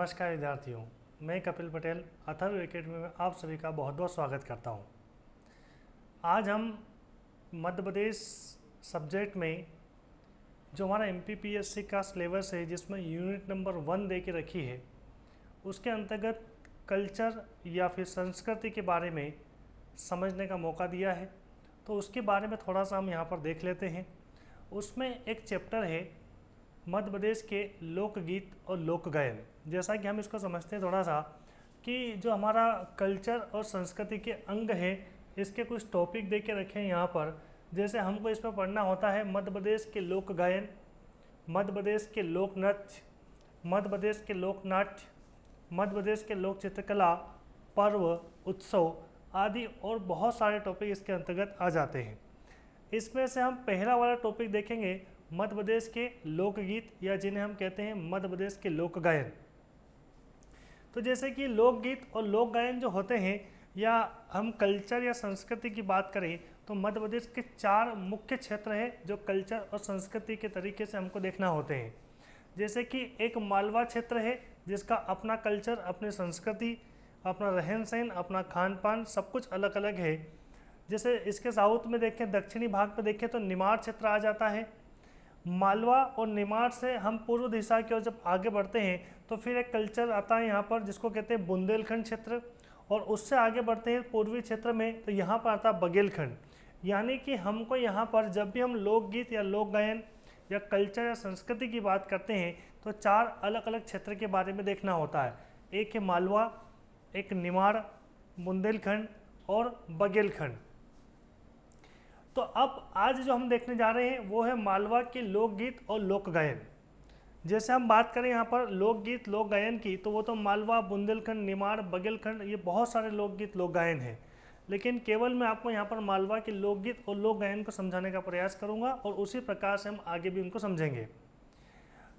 नमस्कार विद्यार्थियों, मैं कपिल पटेल अथर्व एकेडमी में आप सभी का बहुत बहुत स्वागत करता हूं। आज हम मध्य प्रदेश सब्जेक्ट में जो हमारा एमपीपीएससी का सिलेबस है, जिसमें यूनिट नंबर 1 दे के रखी है, उसके अंतर्गत कल्चर या फिर संस्कृति के बारे में समझने का मौका दिया है। तो उसके बारे में थोड़ा सा हम यहाँ पर देख लेते हैं। उसमें एक चैप्टर है मध्य प्रदेश के लोकगीत और लोक गायन। जैसा कि हम इसको समझते हैं थोड़ा सा कि जो हमारा कल्चर और संस्कृति के अंग है, इसके कुछ टॉपिक दे के रखे हैं यहाँ पर। जैसे हमको इस पर पढ़ना होता है मध्य प्रदेश के लोक गायन, मध्य प्रदेश के लोक नृत्य, मध्य प्रदेश के लोक नाट्य, मध्य प्रदेश के लोक चित्रकला, पर्व, उत्सव आदि और बहुत सारे टॉपिक इसके अंतर्गत आ जाते हैं। इसमें से हम पहला वाला टॉपिक देखेंगे मध्य प्रदेश के लोकगीत, या जिन्हें हम कहते हैं मध्य प्रदेश के लोक गायन। तो जैसे कि लोकगीत और लोक गायन जो होते हैं, या हम कल्चर या संस्कृति की बात करें, तो मध्य प्रदेश के 4 मुख्य क्षेत्र हैं जो कल्चर और संस्कृति के तरीके से हमको देखना होते हैं। जैसे कि एक मालवा क्षेत्र है जिसका अपना कल्चर, अपनी संस्कृति, अपना रहन सहन, अपना खान पान सब कुछ अलग अलग है। जैसे इसके साउथ में देखें, दक्षिणी भाग में देखें तो निमाड़ क्षेत्र आ जाता है। मालवा और निमाड़ से हम पूर्व दिशा की ओर जब आगे बढ़ते हैं तो फिर एक कल्चर आता है यहाँ पर जिसको कहते हैं बुंदेलखंड क्षेत्र, और उससे आगे बढ़ते हैं पूर्वी क्षेत्र में तो यहाँ पर आता है बघेलखंड। यानी कि हमको यहाँ पर जब भी हम लोकगीत या लोक गायन या कल्चर या संस्कृति की बात करते हैं तो 4 अलग अलग क्षेत्र के बारे में देखना होता है। एक है मालवा, एक निमाड़, बुंदेलखंड और बघेलखंड। तो अब आज जो हम देखने जा रहे हैं वो है मालवा के लोकगीत और लोक गायन। जैसे हम बात करें यहाँ पर लोकगीत लोक गायन की, तो वो तो मालवा, बुंदेलखंड, निमाड़, बघेलखंड, ये बहुत सारे लोकगीत लोक गायन हैं। लेकिन केवल मैं आपको यहाँ पर मालवा के लोकगीत और लोक गायन को समझाने का प्रयास करूँगा और उसी प्रकार से हम आगे भी उनको समझेंगे।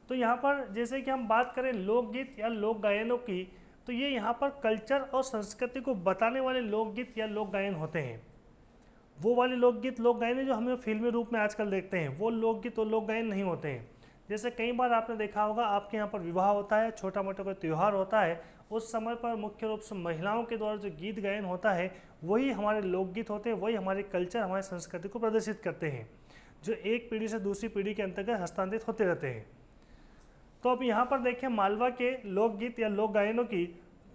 तो यहाँ पर जैसे कि हम बात करें लोकगीत या लोक गायनों की, तो ये यहाँ पर कल्चर और संस्कृति को बताने वाले लोकगीत या लोक गायन होते हैं। वो वाले लोकगीत लोक गायन जो हमें फिल्मी रूप में आजकल देखते हैं, वो लोकगीत और लोक गायन नहीं होते हैं। जैसे कई बार आपने देखा होगा, आपके यहाँ पर विवाह होता है, छोटा मोटा कोई त्यौहार होता है, उस समय पर मुख्य रूप से महिलाओं के द्वारा जो गीत गायन होता है वही हमारे लोकगीत होते हैं, वही हमारे कल्चर, हमारी संस्कृति को प्रदर्शित करते हैं, जो एक पीढ़ी से दूसरी पीढ़ी के अंतर्गत हस्तांतरित होते रहते हैं। तो अब यहाँ पर देखें मालवा के लोकगीत या लोक गायनों की,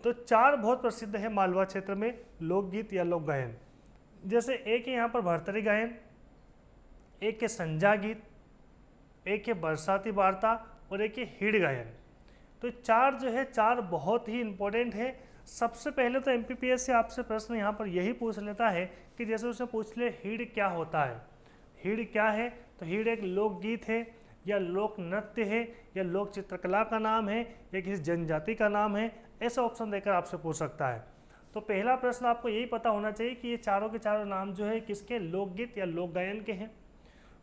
तो 4 बहुत प्रसिद्ध है मालवा क्षेत्र में लोकगीत या लोक गायन। जैसे एक है यहाँ पर भरतरी गायन, एक है संजा गीत, एक है बरसाती वार्ता और एक है हिड़ गायन। तो 4 जो है 4 बहुत ही इंपॉर्टेंट है। सबसे पहले तो एमपीपीएस से आपसे प्रश्न यहाँ पर यही पूछ लेता है कि जैसे उसे पूछ ले हिड़ क्या होता है। हिड़ क्या है? तो हिड़ एक लोकगीत है या लोक नृत्य है या लोक चित्रकला का नाम है या किसी जनजाति का नाम है, ऐसा ऑप्शन देकर आपसे पूछ सकता है। तो पहला प्रश्न आपको यही पता होना चाहिए कि ये चारों के चारों नाम जो है किसके, लोकगीत या लोक गायन के हैं।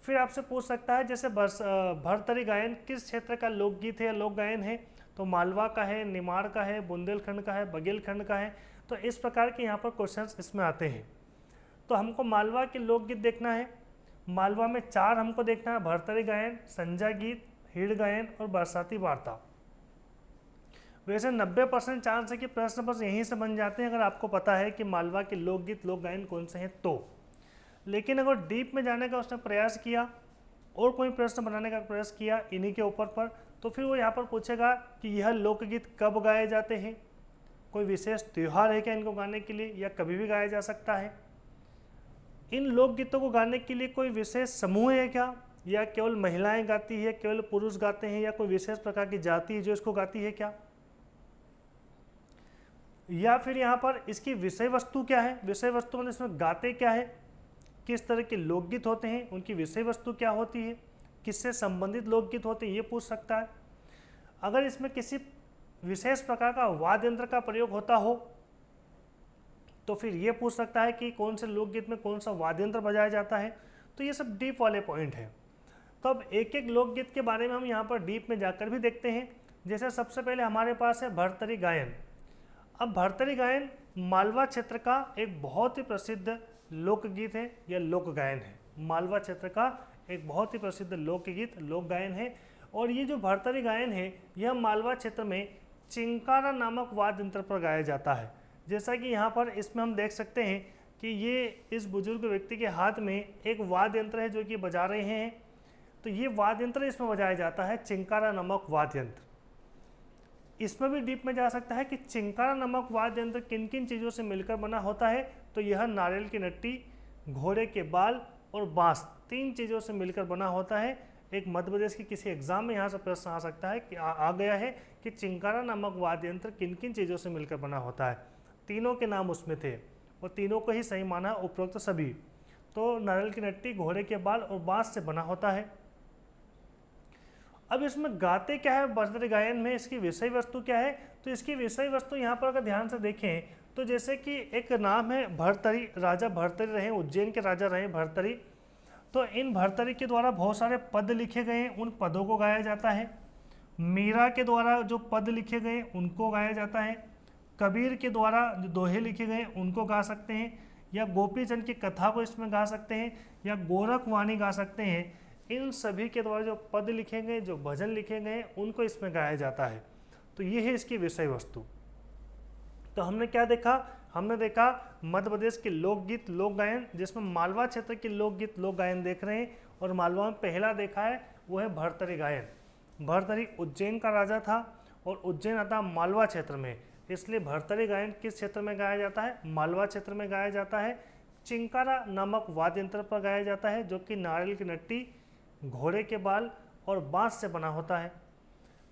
फिर आपसे पूछ सकता है जैसे भरतरी गायन किस क्षेत्र का लोकगीत है या लोक गायन है, तो मालवा का है, निमाड़ का है, बुंदेलखंड का है, बघेलखंड का है। तो इस प्रकार के यहाँ पर क्वेश्चंस इसमें आते हैं। तो हमको मालवा के लोकगीत देखना है। मालवा में 4 हमको देखना है, भरतरी गायन, संजा गीत, हिड़ गायन और बरसाती वार्ता। वैसे 90% चांस है कि प्रश्न बस यहीं से बन जाते हैं अगर आपको पता है कि मालवा के लोकगीत लोक गायन कौन से हैं तो। लेकिन अगर डीप में जाने का उसने प्रयास किया और कोई प्रश्न बनाने का प्रयास किया इन्हीं के ऊपर पर, तो फिर वो यहाँ पर पूछेगा कि यह लोकगीत कब गाए जाते हैं, कोई विशेष त्यौहार है क्या इनको गाने के लिए, या कभी भी गाया जा सकता है। इन लोकगीतों को गाने के लिए कोई विशेष समूह है क्या, या केवल महिलाएं गाती है, केवल पुरुष गाते हैं, या कोई विशेष प्रकार की जाति जो इसको गाती है क्या, या फिर यहाँ पर इसकी विषय वस्तु क्या है। विषय वस्तु मतलब इसमें गाते क्या है, किस तरह के लोकगीत होते हैं, उनकी विषय वस्तु क्या होती है, किससे संबंधित लोकगीत होते हैं, ये पूछ सकता है। अगर इसमें किसी विशेष प्रकार का वाद्य यंत्र का प्रयोग होता हो तो फिर ये पूछ सकता है कि कौन से लोकगीत में कौन सा वाद्य यंत्र बजाया जाता है। तो ये सब डीप वाले पॉइंट हैं। तो अब एक एक लोकगीत के बारे में हम यहाँ पर डीप में जाकर भी देखते हैं। जैसे सबसे पहले हमारे पास है भरतरी गायन। अब भरतरी गायन मालवा क्षेत्र का एक बहुत ही प्रसिद्ध लोकगीत है या लोक गायन है। मालवा क्षेत्र का एक बहुत ही प्रसिद्ध लोकगीत लोक गायन है। और ये जो भरतरी गायन है यह मालवा क्षेत्र में चिंकारा नामक वाद्य यंत्र पर गाया जाता है। जैसा कि यहाँ पर इसमें हम देख सकते हैं कि ये इस बुजुर्ग व्यक्ति के हाथ में एक वाद्य यंत्र है जो कि बजा रहे हैं। तो ये वाद्य यंत्र इसमें बजाया जाता है चिंकारा नामक वाद्य यंत्र। इसमें भी डीप में जा सकता है कि चिंकारा नामक वाद्य यंत्र किन किन चीज़ों से मिलकर बना होता है। तो यह नारियल की नट्टी, घोड़े के बाल और बांस, 3 चीज़ों से मिलकर बना होता है। एक मध्य प्रदेश की किसी एग्जाम में यहाँ से प्रश्न आ सकता है कि आ गया है कि चिंकारा नामक वाद्य यंत्र किन किन चीज़ों से मिलकर बना होता है। तीनों के नाम उसमें थे और तीनों को ही सही माना उपरोक्त सभी। तो नारियल की नट्टी, घोड़े के बाल और बांस से बना होता है। अब इसमें गाते क्या है भर्तरी गायन में, इसकी विषय वस्तु क्या है। तो इसकी विषय वस्तु यहाँ पर अगर ध्यान से देखें तो जैसे कि एक नाम है भर्तरी, राजा भर्तरी रहे, उज्जैन के राजा रहे भर्तरी। तो इन भर्तरी के द्वारा बहुत सारे पद लिखे गए हैं, उन पदों को गाया जाता है। मीरा के द्वारा जो पद लिखे गए उनको गाया जाता है। कबीर के द्वारा जो दोहे लिखे गए उनको गा सकते हैं, या गोपीचंद की कथा को इसमें गा सकते हैं, या गोरखवाणी गा सकते हैं। इन सभी के द्वारा जो पद लिखे गए, जो भजन लिखे गए उनको इसमें गाया जाता है। तो ये है इसकी विषय वस्तु। तो हमने क्या देखा, हमने देखा मध्य प्रदेश के लोकगीत लोक गायन, जिसमें मालवा क्षेत्र के लोकगीत लोक गायन देख रहे हैं। और मालवा में पहला देखा है वो है भर्तरी गायन। भर्तरी उज्जैन का राजा था और उज्जैन आता मालवा क्षेत्र में, इसलिए भर्तरी गायन किस क्षेत्र में गाया जाता है, मालवा क्षेत्र में गाया जाता है। चिंकारा नामक वाद्य यंत्र पर गाया जाता है जो कि नारियल की नट्टी, घोड़े के बाल और बांस से बना होता है।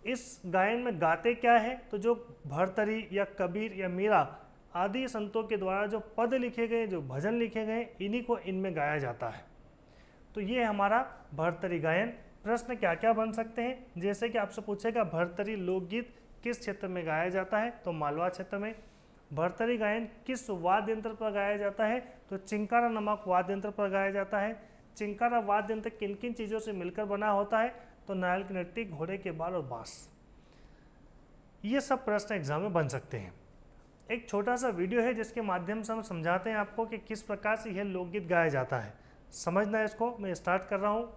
इस गायन में गाते क्या है, तो जो भर्तरी या कबीर या मीरा आदि संतों के द्वारा जो पद लिखे गए, जो भजन लिखे गए, इन्हीं को इनमें गाया जाता है। तो ये हमारा भर्तरी गायन। प्रश्न क्या क्या बन सकते हैं, जैसे कि आपसे पूछेगा भर्तरी लोकगीत किस क्षेत्र में गाया जाता है, तो मालवा क्षेत्र में। भर्तरी गायन किस वाद्य यंत्र पर गाया जाता है, तो चिंकारा नामक वाद्य यंत्र पर गाया जाता है। चिंकारा वाद्य यंत्र किन किन चीज़ों से मिलकर बना होता है, तो नारियल की नट्टी, घोड़े के बाल और बांस। ये सब प्रश्न एग्जाम में बन सकते हैं। एक छोटा सा वीडियो है जिसके माध्यम से हम समझाते हैं आपको कि किस प्रकार से यह लोकगीत गाया जाता है। समझना है इसको, मैं स्टार्ट कर रहा हूँ।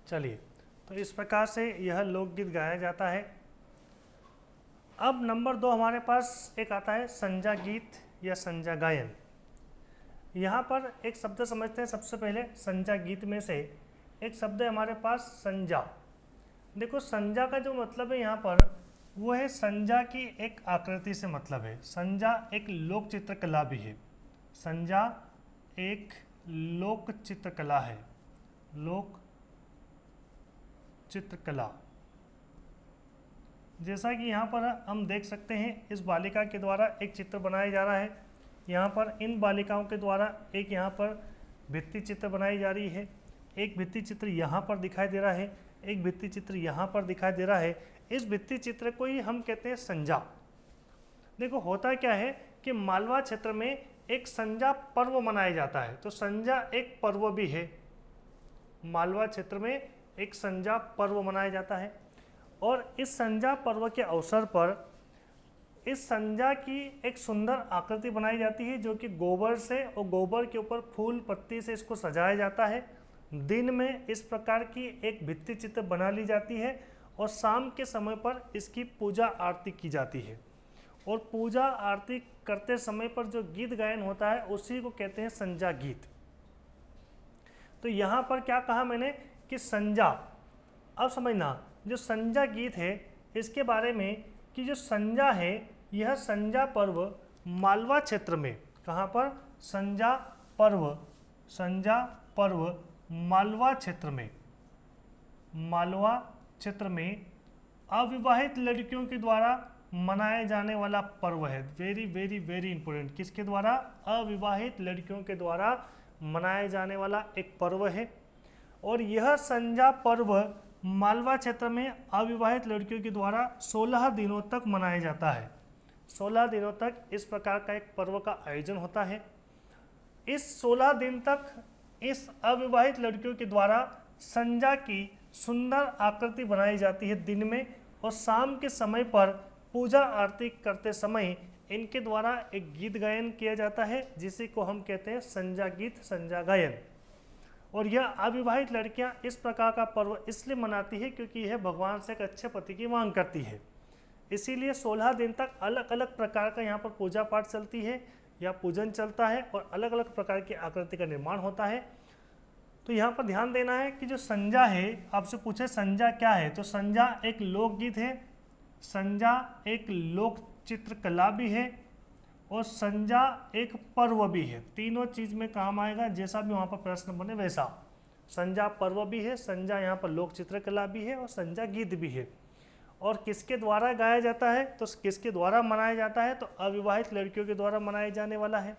चलिए, तो इस प्रकार से यह लोकगीत गाया जाता है। अब नंबर 2 हमारे पास एक आता है संजा गीत या संजा गायन। यहाँ पर एक शब्द समझते हैं। सबसे पहले संजा गीत में से एक शब्द है हमारे पास संजा। देखो संजा का जो मतलब है यहाँ पर वो है संजा की एक आकृति से मतलब है। संजा एक लोक चित्रकला भी है। संजा एक लोक चित्रकला है, लोक चित्रकला। जैसा कि यहाँ पर हम देख सकते हैं इस बालिका के द्वारा एक चित्र बनाया जा रहा है। यहाँ पर इन बालिकाओं के द्वारा एक यहाँ पर भित्ति चित्र बनाई जा रही है। एक भित्ति चित्र यहाँ पर दिखाई दे रहा है, एक भित्ति चित्र यहाँ पर दिखाई दे रहा है। इस भित्ति चित्र को ही हम कहते हैं संजा। देखो होता क्या है कि मालवा क्षेत्र में एक संजा पर्व मनाया जाता है, तो संजा एक पर्व भी है। मालवा क्षेत्र में एक संजा पर्व मनाया जाता है और इस संजा पर्व के अवसर पर इस संजा की एक सुंदर आकृति बनाई जाती है, जो कि गोबर से और गोबर के ऊपर फूल पत्ती से इसको सजाया जाता है। दिन में इस प्रकार की एक भित्ति चित्र बना ली जाती है और शाम के समय पर इसकी पूजा आरती की जाती है। और पूजा आरती करते समय पर जो गीत गायन होता है उसी को कहते हैं संजा गीत। तो यहाँ पर क्या कहा मैंने कि संजा, अब समझना जो संजा गीत है इसके बारे में कि जो संजा है यह संजा पर्व मालवा क्षेत्र में, कहाँ पर संजा पर्व मालवा क्षेत्र में, मालवा क्षेत्र में अविवाहित लड़कियों के द्वारा मनाए जाने वाला पर्व है। वेरी वेरी वेरी इंपॉर्टेंट, किसके द्वारा? अविवाहित लड़कियों के द्वारा मनाए जाने वाला एक पर्व है। और यह संजा पर्व मालवा क्षेत्र में अविवाहित लड़कियों के द्वारा 16 दिनों तक मनाया जाता है। 16 दिनों तक इस प्रकार का एक पर्व का आयोजन होता है। इस 16 दिन तक इस अविवाहित लड़कियों के द्वारा संजा की सुंदर आकृति बनाई जाती है दिन में, और शाम के समय पर पूजा आरती करते समय इनके द्वारा एक गीत गायन किया जाता है, जिसे को हम कहते हैं संजा गीत, संजा गायन। और यह अविवाहित लड़कियां इस प्रकार का पर्व इसलिए मनाती है क्योंकि यह भगवान से एक अच्छे पति की मांग करती है। इसीलिए 16 दिन तक अलग अलग प्रकार का यहाँ पर पूजा पाठ चलती है या पूजन चलता है और अलग अलग प्रकार की आकृति का निर्माण होता है। तो यहाँ पर ध्यान देना है कि जो संजा है, आपसे पूछे संजा क्या है, तो संजा एक लोकगीत है, संजा एक लोक चित्रकला भी है और संजा एक पर्व भी है। तीनों चीज में काम आएगा, जैसा भी वहाँ पर प्रश्न बने वैसा। संजा पर्व भी है, संजा यहाँ पर लोक चित्रकला भी है और संजा गीत भी है। और किसके द्वारा गाया जाता है, तो किसके द्वारा मनाया जाता है, तो अविवाहित लड़कियों के द्वारा मनाया जाने वाला है।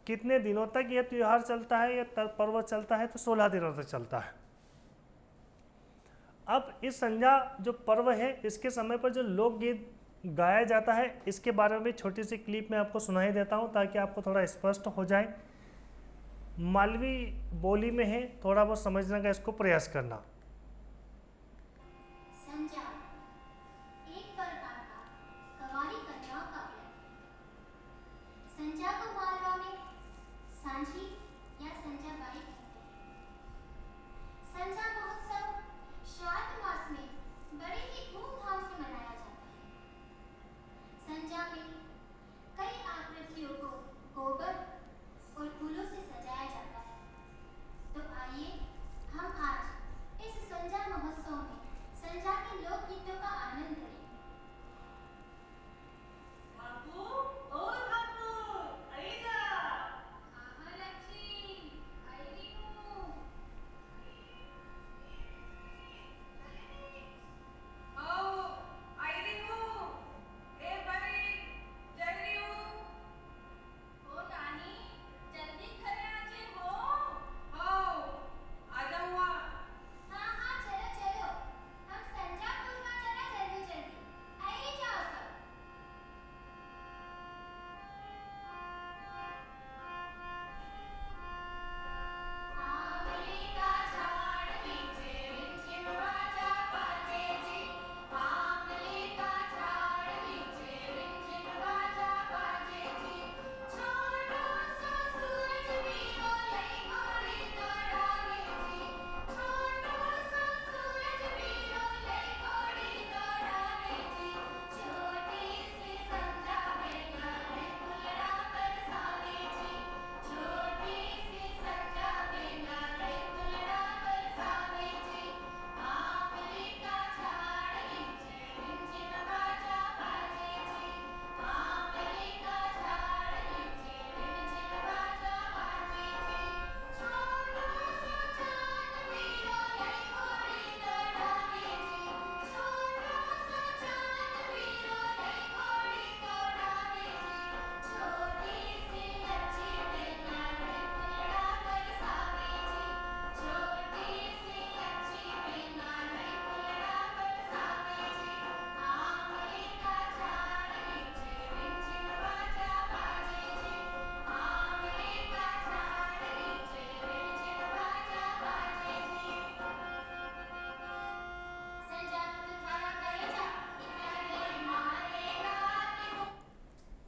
कितने दिनों तक यह त्योहार चलता है, यह पर्व चलता है, तो 16 दिनों तक चलता है। अब इस संजा जो पर्व है इसके समय पर जो लोकगीत गाया जाता है इसके बारे में भी छोटी सी क्लिप में आपको सुनाई देता हूँ ताकि आपको थोड़ा स्पष्ट हो जाए। मालवी बोली में है, थोड़ा बहुत समझने का इसको प्रयास करना। संजा एक प्रकार का कंवारी कन्याओं का व्रत। संजा को मालवा में सांझी या संजा बाई कहते हैं। संजा महोत्सव श्राद्ध मास में बड़े ही धूमधाम से मनाया जाता है। संजा में कई आकृतियों को गोबर और फूलों से सजाया जाता है। तो आइए हम आज इस संजा महोत्सव में संजा के लोक गीतों का आनंद करें। बापू और बापू, आइए ना। हाँ लक्ष्मी,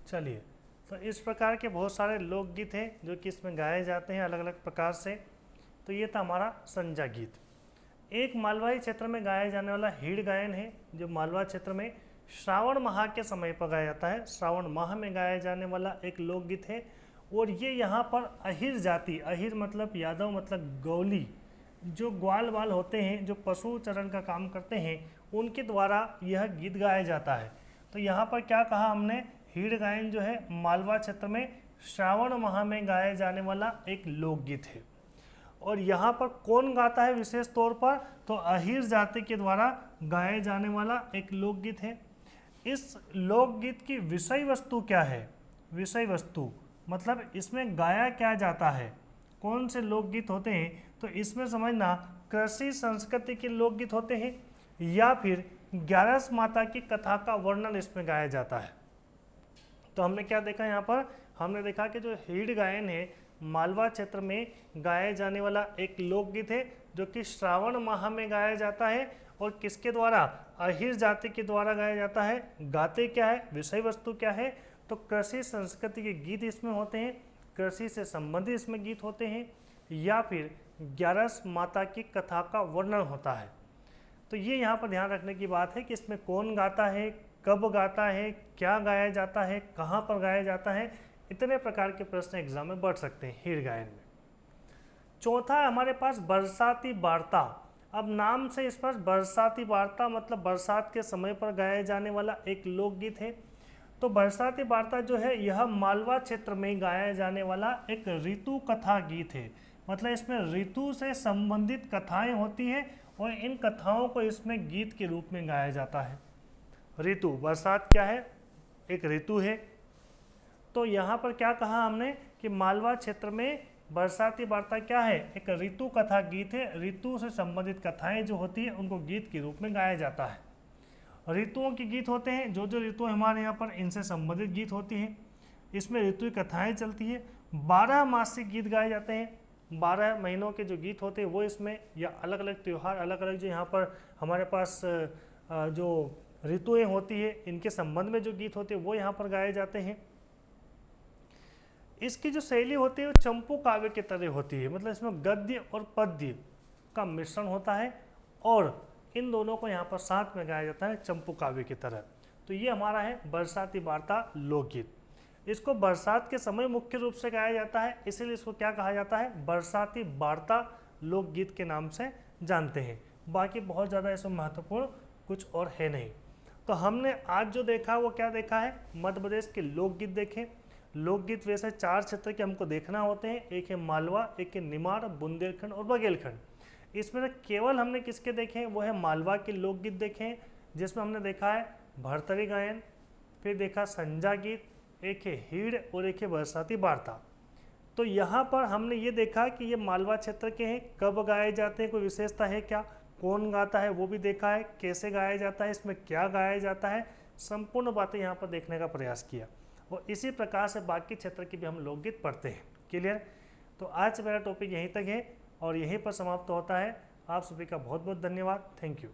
चलिए, तो इस प्रकार के बहुत सारे लोकगीत हैं जो कि इसमें गाए जाते हैं अलग अलग प्रकार से। तो ये था हमारा संजा गीत। एक मालवाई क्षेत्र में गाया जाने वाला हीड़ गायन है जो मालवा क्षेत्र में श्रावण माह के समय पर गाया जाता है। श्रावण माह में गाया जाने वाला एक लोकगीत है और ये यहाँ पर अहिर जाति, अहिर मतलब यादव मतलब गौली, जो ग्वाल वाल होते हैं, जो पशु चरण का काम करते हैं, उनके द्वारा यह गीत गाया जाता है। तो यहाँ पर क्या कहा हमने, हीड़ गायन जो है मालवा क्षेत्र में श्रावण माह में गाया जाने वाला एक लोकगीत है। और यहाँ पर कौन गाता है विशेष तौर पर, तो अहिर जाति के द्वारा गाए जाने वाला एक लोकगीत है। इस लोकगीत की विषय वस्तु क्या है, विषय वस्तु मतलब इसमें गाया क्या जाता है, कौन से लोकगीत होते हैं, तो इसमें समझना कृषि संस्कृति के लोकगीत होते हैं या फिर ग्यारस माता की कथा का वर्णन इसमें गाया जाता है। तो हमने क्या देखा यहाँ पर, हमने देखा कि जो हीड़ गायन है मालवा क्षेत्र में गाया जाने वाला एक लोकगीत है जो कि श्रावण माह में गाया जाता है और किसके द्वारा, अहिर जाति के द्वारा गाया जाता है। गाते क्या है, विषय वस्तु क्या है, तो कृषि संस्कृति के गीत इसमें होते हैं, कृषि से संबंधित इसमें गीत होते हैं या फिर ग्यारस माता की कथा का वर्णन होता है। तो ये यहाँ पर ध्यान रखने की बात है कि इसमें कौन गाता है, कब गाता है, क्या गाया जाता है, कहाँ पर गाया जाता है। इतने प्रकार के प्रश्न एग्जाम में बढ़ सकते हैं हीड़ गायन में। चौथा हमारे पास बरसाती वार्ता। अब नाम से इस पर बरसाती वार्ता मतलब बरसात के समय पर गाया जाने वाला एक लोकगीत है। तो बरसाती वार्ता जो है यह मालवा क्षेत्र में गाया जाने वाला एक ऋतु कथा गीत है। मतलब इसमें ऋतु से संबंधित कथाएं होती हैं और इन कथाओं को इसमें गीत के रूप में गाया जाता है। ऋतु, बरसात क्या है, एक ऋतु है। तो यहाँ पर क्या कहा हमने कि मालवा क्षेत्र में बरसाती वार्ता क्या है, एक ऋतु कथा गीत है। ऋतु से संबंधित कथाएं जो होती है उनको गीत के रूप में गाया जाता है। ऋतुओं के गीत होते हैं, जो जो ऋतु हमारे यहाँ पर इनसे संबंधित गीत होती हैं। इसमें ऋतु की कथाएं चलती है। 12 मासिक गीत गाए जाते हैं। 12 महीनों के जो गीत होते हैं वो इसमें, या अलग अलग त्यौहार, अलग अलग जो यहाँ पर हमारे पास जो ऋतुएं होती है इनके संबंध में जो गीत होते हैं वो यहाँ पर गाए जाते हैं। इसकी जो शैली होती है वो चंपू काव्य की तरह होती है। मतलब इसमें गद्य और पद्य का मिश्रण होता है और इन दोनों को यहाँ पर साथ में गाया जाता है चंपू काव्य की तरह। तो ये हमारा है बरसाती वार्ता लोकगीत। इसको बरसात के समय मुख्य रूप से गाया जाता है, इसीलिए इसको क्या कहा जाता है, बरसाती वार्ता लोकगीत के नाम से जानते हैं। बाकी बहुत ज़्यादा इसमें महत्वपूर्ण कुछ और है नहीं। तो हमने आज जो देखा वो क्या देखा है, मध्य प्रदेश के लोकगीत देखे। लोकगीत वैसे 4 क्षेत्र के हमको देखना होते हैं, एक है मालवा, एक है निमाड़, बुंदेलखंड और बघेलखंड। इसमें से केवल हमने किसके देखे हैं, वो है मालवा के लोकगीत देखे हैं, जिसमें हमने देखा है भरतरी गायन, फिर देखा संजा गीत, एक है हीड़ और एक है बरसाती वार्ता। तो यहाँ पर हमने ये देखा कि ये मालवा क्षेत्र के हैं, कब गाए जाते हैं, कोई विशेषता है क्या, कौन गाता है वो भी देखा है, कैसे गाया जाता है, इसमें क्या गाया जाता है, संपूर्ण बातें यहाँ पर देखने का प्रयास किया। और इसी प्रकार से बाकी क्षेत्र के भी हम लोकगीत पढ़ते हैं। क्लियर? तो आज मेरा टॉपिक यहीं तक है और यहीं पर समाप्त होता है। आप सभी का बहुत बहुत धन्यवाद। Thank you.